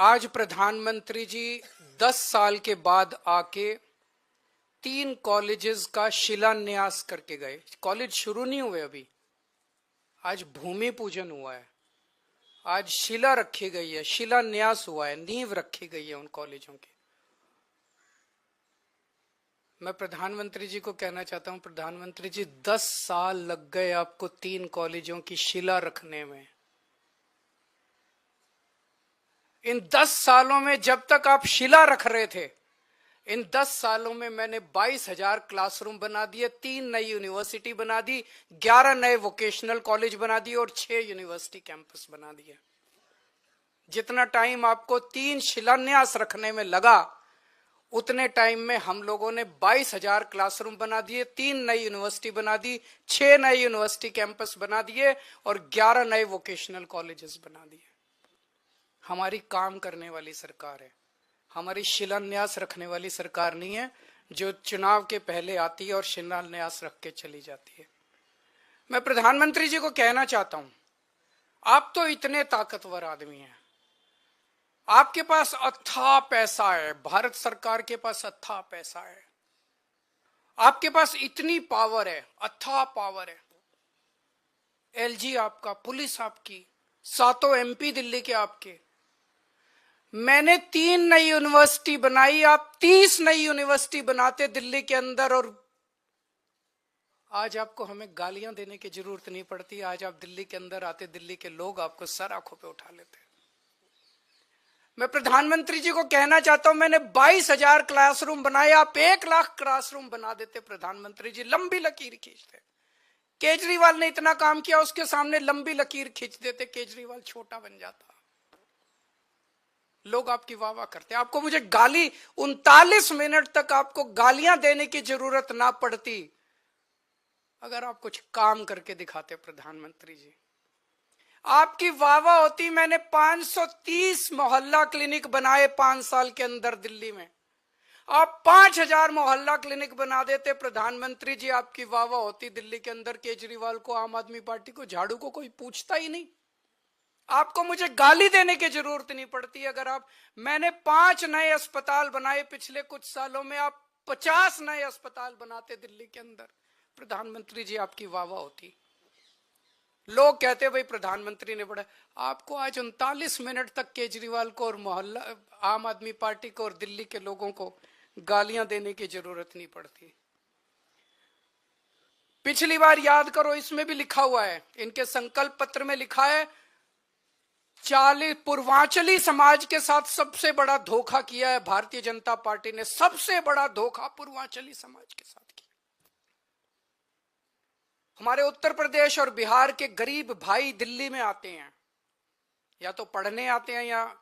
आज प्रधानमंत्री जी 10 साल के बाद आके 3 कॉलेजेस का शिलान्यास करके गए। कॉलेज शुरू नहीं हुए अभी, आज भूमि पूजन हुआ है, आज शिला रखी गई है, शिलान्यास हुआ है, नींव रखी गई है उन कॉलेजों की। मैं प्रधानमंत्री जी को कहना चाहता हूं, प्रधानमंत्री जी 10 साल लग गए आपको 3 कॉलेजों की शिला रखने में। इन 10 सालों में जब तक आप शिला रख रहे थे, इन 10 सालों में मैंने 22,000 क्लासरूम बना दिए, 3 नई यूनिवर्सिटी बना दी, 11 नए वोकेशनल कॉलेज बना दिए और 6 यूनिवर्सिटी कैंपस बना दिए। जितना टाइम आपको 3 शिलान्यास रखने में लगा, उतने टाइम में हम लोगों ने 22,000 क्लासरूम बना दिए, 3 नई यूनिवर्सिटी बना दी, 6 नए यूनिवर्सिटी कैंपस बना दिए और 11 नए वोकेशनल कॉलेजेस बना दिए। हमारी काम करने वाली सरकार है, हमारी शिलान्यास रखने वाली सरकार नहीं है जो चुनाव के पहले आती है और शिलान्यास रख के चली जाती है। मैं प्रधानमंत्री जी को कहना चाहता हूं, आप तो इतने ताकतवर आदमी हैं, आपके पास अथाह पैसा है, भारत सरकार के पास अथाह पैसा है, आपके पास इतनी पावर है, अथाह पावर है। एलजी आपका, पुलिस आपकी, 7 एमपी दिल्ली के आपके। मैंने 3 नई यूनिवर्सिटी बनाई, आप 30 नई यूनिवर्सिटी बनाते दिल्ली के अंदर, और आज आपको हमें गालियां देने की जरूरत नहीं पड़ती। आज आप दिल्ली के अंदर आते, दिल्ली के लोग आपको सर आंखों पे उठा लेते। मैं प्रधानमंत्री जी को कहना चाहता हूं, मैंने 22,000 क्लासरूम बनाए, आप 1 लाख क्लासरूम बना देते प्रधानमंत्री जी, लंबी लकीर खींचते। केजरीवाल ने इतना काम किया, उसके सामने लंबी लकीर खींच देते, केजरीवाल छोटा बन जाता। लोग आपकी वाह वाह करते। आपको मुझे गाली 39 मिनट तक आपको गालियां देने की जरूरत ना पड़ती अगर आप कुछ काम करके दिखाते। प्रधानमंत्री जी, आपकी वाह वाह होती। मैंने 530 मोहल्ला क्लिनिक बनाए 5 साल के अंदर दिल्ली में, आप 5,000 मोहल्ला क्लिनिक बना देते प्रधानमंत्री जी, आपकी वाह वाह होती दिल्ली के अंदर। केजरीवाल को, आम आदमी पार्टी को, झाड़ू को कोई पूछता ही नहीं। आपको मुझे गाली देने की जरूरत नहीं पड़ती। अगर आप, मैंने 5 नए अस्पताल बनाए पिछले कुछ सालों में, आप 50 नए अस्पताल बनाते दिल्ली के अंदर, प्रधानमंत्री जी आपकी वाह वाह होती। लोग कहते भाई प्रधानमंत्री ने बड़ा। आपको आज 39 मिनट तक केजरीवाल को और मोहल्ला आम आदमी पार्टी को और दिल्ली के लोगों को गालियां देने की जरूरत नहीं पड़ती। पिछली बार याद करो, इसमें भी लिखा हुआ है, इनके संकल्प पत्र में लिखा है, 40 पूर्वांचली समाज के साथ सबसे बड़ा धोखा किया है भारतीय जनता पार्टी ने। सबसे बड़ा धोखा पूर्वांचली समाज के साथ किया। हमारे उत्तर प्रदेश और बिहार के गरीब भाई दिल्ली में आते हैं, या तो पढ़ने आते हैं या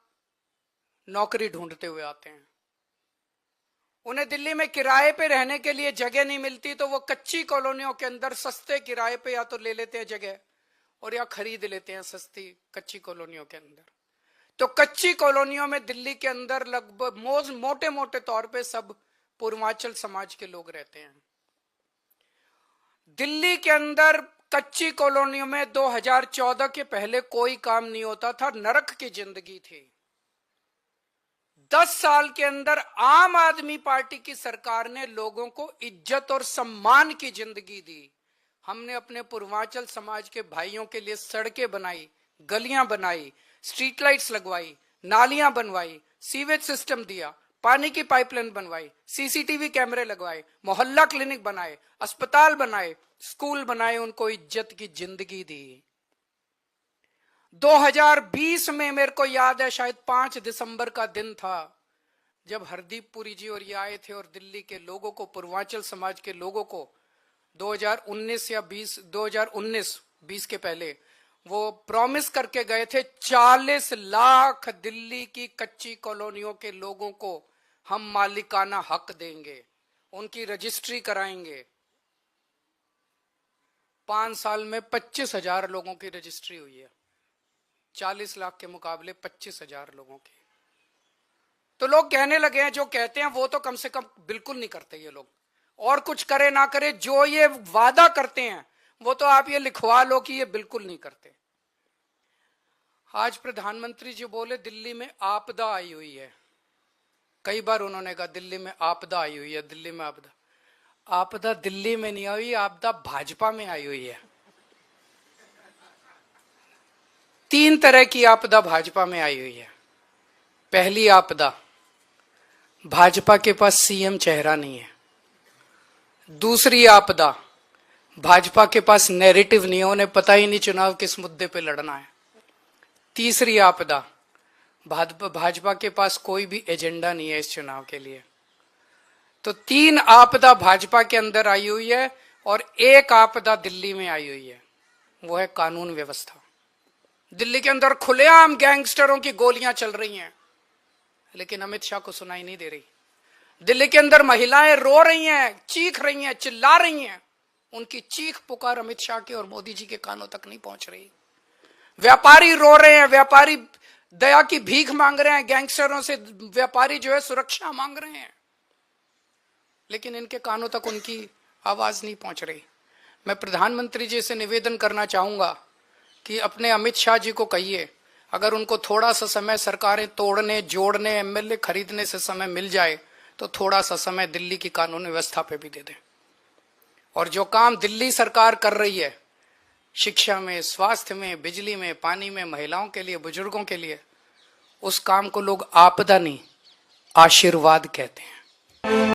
नौकरी ढूंढते हुए आते हैं। उन्हें दिल्ली में किराए पे रहने के लिए जगह नहीं मिलती, तो वो कच्ची कॉलोनियों के अंदर सस्ते किराए पे या तो ले लेते हैं जगह, और या खरीद लेते हैं सस्ती कच्ची कॉलोनियों के अंदर। तो कच्ची कॉलोनियों में दिल्ली के अंदर लगभग मोटे मोटे तौर पे सब पूर्वांचल समाज के लोग रहते हैं। दिल्ली के अंदर कच्ची कॉलोनियों में 2014 के पहले कोई काम नहीं होता था, नरक की जिंदगी थी। 10 साल के अंदर आम आदमी पार्टी की सरकार ने लोगों को इज्जत और सम्मान की जिंदगी दी। हमने अपने पूर्वांचल समाज के भाइयों के लिए सड़कें बनाई, गलियां बनाई, स्ट्रीट लाइट्स लगवाई, नालियां बनवाई, सीवेज सिस्टम दिया, पानी की पाइपलाइन बनवाई, सीसीटीवी कैमरे लगवाए, मोहल्ला क्लिनिक बनाए, अस्पताल बनाए, स्कूल बनाए, उनको इज्जत की जिंदगी दी। 2020 में मेरे को याद है, शायद 5 दिसंबर का दिन था, जब हरदीप पुरी जी और ये आए थे और दिल्ली के लोगों को, पूर्वांचल समाज के लोगों को 2019 या 2019 के पहले वो प्रॉमिस करके गए थे, 40 लाख दिल्ली की कच्ची कॉलोनियों के लोगों को हम मालिकाना हक देंगे, उनकी रजिस्ट्री कराएंगे। 5 साल में 25,000 लोगों की रजिस्ट्री हुई है, 40 लाख के मुकाबले 25,000 लोगों की। तो लोग कहने लगे हैं, जो कहते हैं वो तो कम से कम बिल्कुल नहीं करते ये लोग, और कुछ करे ना करे, जो ये वादा करते हैं वो तो आप ये लिखवा लो कि ये बिल्कुल नहीं करते। आज प्रधानमंत्री जी बोले दिल्ली में आपदा आई हुई है। कई बार उन्होंने कहा दिल्ली में आपदा आई हुई है, दिल्ली में आपदा। आपदा दिल्ली में नहीं आई, आपदा भाजपा में आई हुई है। 3 तरह की आपदा भाजपा में आई हुई है। पहली आपदा, भाजपा के पास सीएम चेहरा नहीं है। दूसरी आपदा, भाजपा के पास नैरेटिव नहीं है, उन्हें पता ही नहीं चुनाव किस मुद्दे पे लड़ना है। तीसरी आपदा, भाजपा के पास कोई भी एजेंडा नहीं है इस चुनाव के लिए। तो 3 आपदा भाजपा के अंदर आई हुई है और एक आपदा दिल्ली में आई हुई है, वो है कानून व्यवस्था। दिल्ली के अंदर खुलेआम गैंगस्टरों की गोलियां चल रही हैं, लेकिन अमित शाह को सुनाई नहीं दे रही। दिल्ली के अंदर महिलाएं रो रही हैं, चीख रही हैं, चिल्ला रही हैं, उनकी चीख पुकार अमित शाह के और मोदी जी के कानों तक नहीं पहुंच रही। व्यापारी रो रहे हैं, व्यापारी दया की भीख मांग रहे हैं, गैंगस्टरों से व्यापारी जो है सुरक्षा मांग रहे हैं, लेकिन इनके कानों तक उनकी आवाज नहीं पहुंच रही। मैं प्रधानमंत्री जी से निवेदन करना चाहूंगा कि अपने अमित शाह जी को कहिए, अगर उनको थोड़ा सा समय सरकारें तोड़ने, जोड़ने, एमएलए खरीदने से समय मिल जाए तो थोड़ा सा समय दिल्ली की कानून व्यवस्था पे भी दे दें। और जो काम दिल्ली सरकार कर रही है शिक्षा में, स्वास्थ्य में, बिजली में, पानी में, महिलाओं के लिए, बुजुर्गों के लिए, उस काम को लोग आपदा नहीं आशीर्वाद कहते हैं।